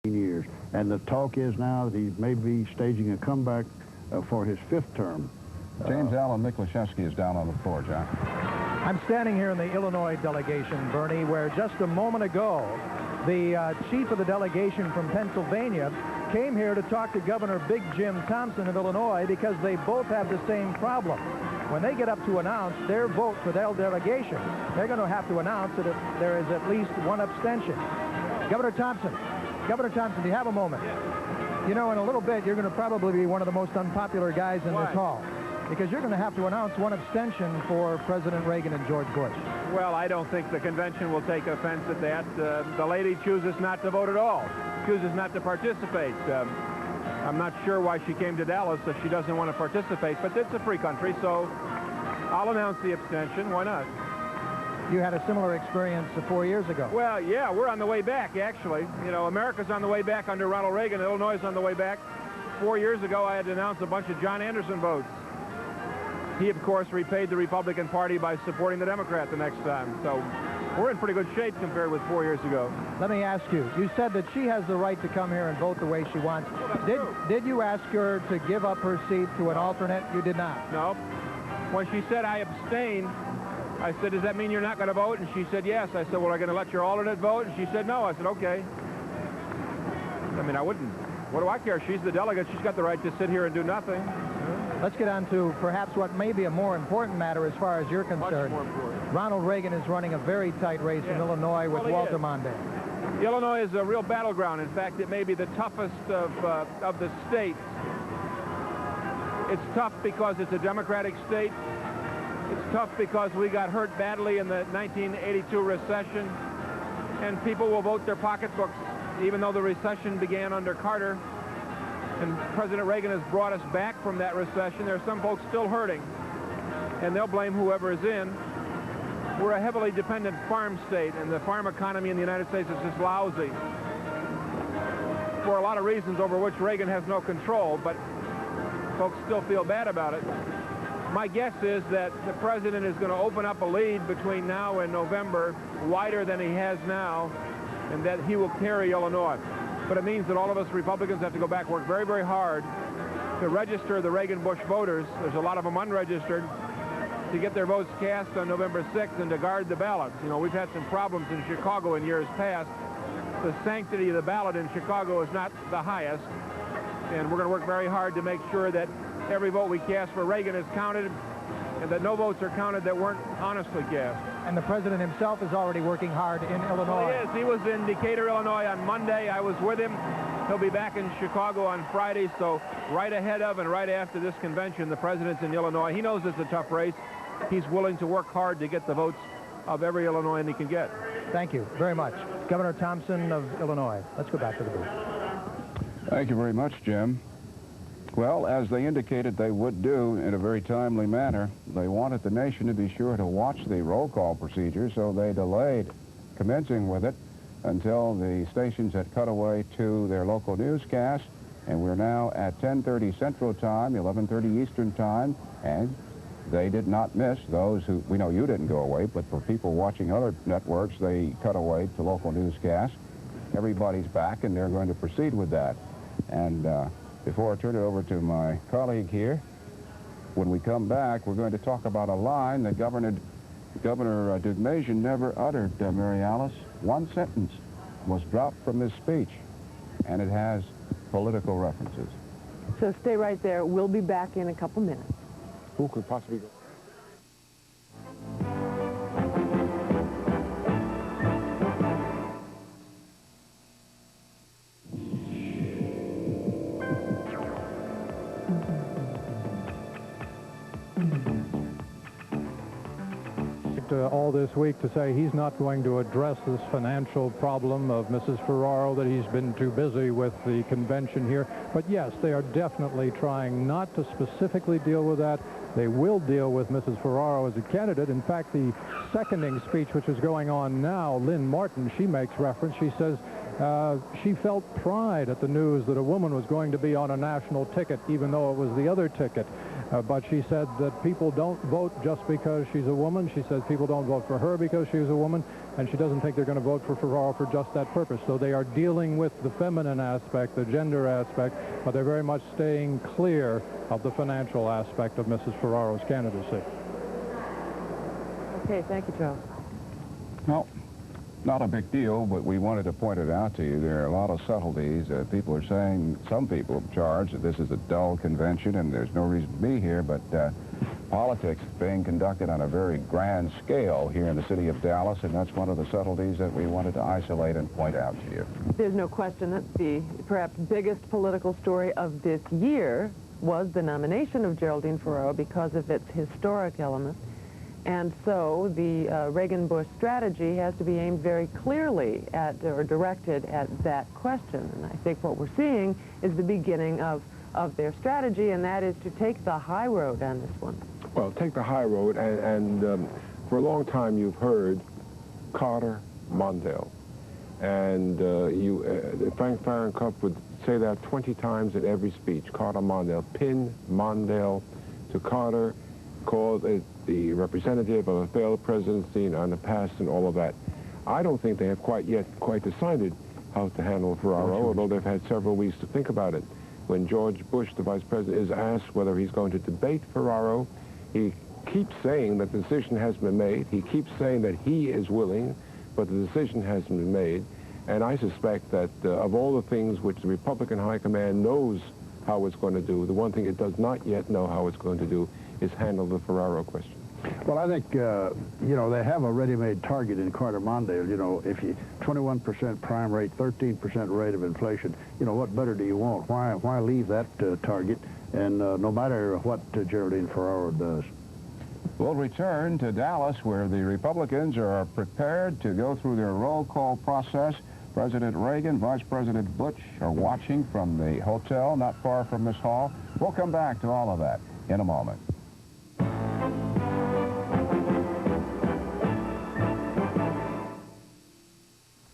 years. And the talk is now that he may be staging a comeback for his 5th term. James Alan Miklaszewski is down on the floor, John. I'm standing here in the Illinois delegation, Bernie, where just a moment ago, the chief of the delegation from Pennsylvania came here to talk to Governor Big Jim Thompson of Illinois because they both have the same problem. When they get up to announce their vote for their delegation, they're going to have to announce that there is at least one abstention. Governor Thompson, do you have a moment? You know, in a little bit, you're going to probably be one of the most unpopular guys in this hall, because you're going to have to announce one abstention for President Reagan and George Bush. Well, I don't think the convention will take offense at that. The lady chooses not to vote at all, chooses not to participate. I'm not sure why she came to Dallas if she doesn't want to participate, but it's a free country, so I'll announce the abstention. Why not? You had a similar experience 4 years ago. Well, yeah, we're on the way back, actually. You know, America's on the way back under Ronald Reagan. Illinois is on the way back. 4 years ago, I had to announce a bunch of John Anderson votes. He, of course, repaid the Republican Party by supporting the Democrat the next time. So we're in pretty good shape compared with 4 years ago. Let me ask you, you said that she has the right to come here and vote the way she wants. Did you ask her to give up her seat to an alternate? You did not. No. When she said, I abstain, I said, does that mean you're not going to vote? And she said, yes. I said, well, are you going to let your alternate vote? And she said, no. I said, okay. I mean, I wouldn't. What do I care? She's the delegate. She's got the right to sit here and do nothing. Let's get on to perhaps what may be a more important matter as far as you're concerned. Much more important. Ronald Reagan is running a very tight race in Illinois with Walter Mondale. Illinois is a real battleground. In fact, it may be the toughest of the states. It's tough because it's a Democratic state. It's tough because we got hurt badly in the 1982 recession, and people will vote their pocketbooks, even though the recession began under Carter, and President Reagan has brought us back from that recession. There are some folks still hurting, and they'll blame whoever is in. We're a heavily dependent farm state, and the farm economy in the United States is just lousy for a lot of reasons over which Reagan has no control, but folks still feel bad about it. My guess is that the president is going to open up a lead between now and November wider than he has now, and that he will carry Illinois. But it means that all of us Republicans have to go back, work very, very hard to register the Reagan-Bush voters. There's a lot of them unregistered, to get their votes cast on November 6th and to guard the ballots. You know, we've had some problems in Chicago in years past. The sanctity of the ballot in Chicago is not the highest, and we're going to work very hard to make sure that every vote we cast for Reagan is counted, and that no votes are counted that weren't honestly cast. And the president himself is already working hard in Illinois. Well, he is. He was in Decatur, Illinois on Monday. I was with him. He'll be back in Chicago on Friday, so right ahead of and right after this convention, the president's in Illinois. He knows it's a tough race. He's willing to work hard to get the votes of every Illinoisan he can get. Thank you very much. Governor Thompson of Illinois. Let's go back to the booth. Thank you very much, Jim. Well, as they indicated they would do in a very timely manner, they wanted the nation to be sure to watch the roll call procedure, so they delayed commencing with it until the stations had cut away to their local newscast, and we're now at 10:30 Central Time, 11:30 Eastern Time, and they did not miss those who, we know you didn't go away, but for people watching other networks, they cut away to local newscasts. Everybody's back, and they're going to proceed with that. And before I turn it over to my colleague here, when we come back, we're going to talk about a line that Governor Deukmejian never uttered, Mary Alice. One sentence was dropped from his speech, and it has political references. So stay right there. We'll be back in a couple minutes. Who could possibly go? All this week to say he's not going to address this financial problem of Mrs. Ferraro, that he's been too busy with the convention here. But yes, they are definitely trying not to specifically deal with that. They will deal with Mrs. Ferraro as a candidate. In fact, the seconding speech, which is going on now, Lynn Martin, she makes reference. She says she felt pride at the news that a woman was going to be on a national ticket, even though it was the other ticket. But she said that people don't vote just because she's a woman. She says people don't vote for her because she's a woman, and she doesn't think they're going to vote for Ferraro for just that purpose. So they are dealing with the feminine aspect, the gender aspect, but they're very much staying clear of the financial aspect of Mrs. Ferraro's candidacy. Okay, thank you, Joe. No, not a big deal, but we wanted to point it out to you. There are a lot of subtleties. People are saying, some people have charged that this is a dull convention and there's no reason to be here, but politics is being conducted on a very grand scale here in the city of Dallas, and that's one of the subtleties that we wanted to isolate and point out to you. There's no question that the perhaps biggest political story of this year was the nomination of Geraldine Ferraro because of its historic element. And so the Reagan-Bush strategy has to be aimed very clearly at, or directed at, that question. And I think what we're seeing is the beginning of their strategy, and that is to take the high road on this one. Well, take the high road, and for a long time you've heard Carter, Mondale. And Frank Fahrenkopf would say that 20 times in every speech, Carter, Mondale. Pin Mondale to Carter, called it the representative of a failed presidency and the past and all of that. I don't think they have quite decided how to handle Ferraro, although they've had several weeks to think about it. When George Bush, the vice president, is asked whether he's going to debate Ferraro, he keeps saying that the decision hasn't been made. He keeps saying that he is willing, but the decision hasn't been made. And I suspect that of all the things which the Republican high command knows how it's going to do, the one thing it does not yet know how it's going to do is handle the Ferraro question. Well, I think, you know, they have a ready-made target in Carter Mondale. You know, if you 21% prime rate, 13% rate of inflation, you know, what better do you want? Why leave that target? And no matter what Geraldine Ferraro does. We'll return to Dallas, where the Republicans are prepared to go through their roll call process. President Reagan, Vice President Bush are watching from the hotel not far from this hall. We'll come back to all of that in a moment.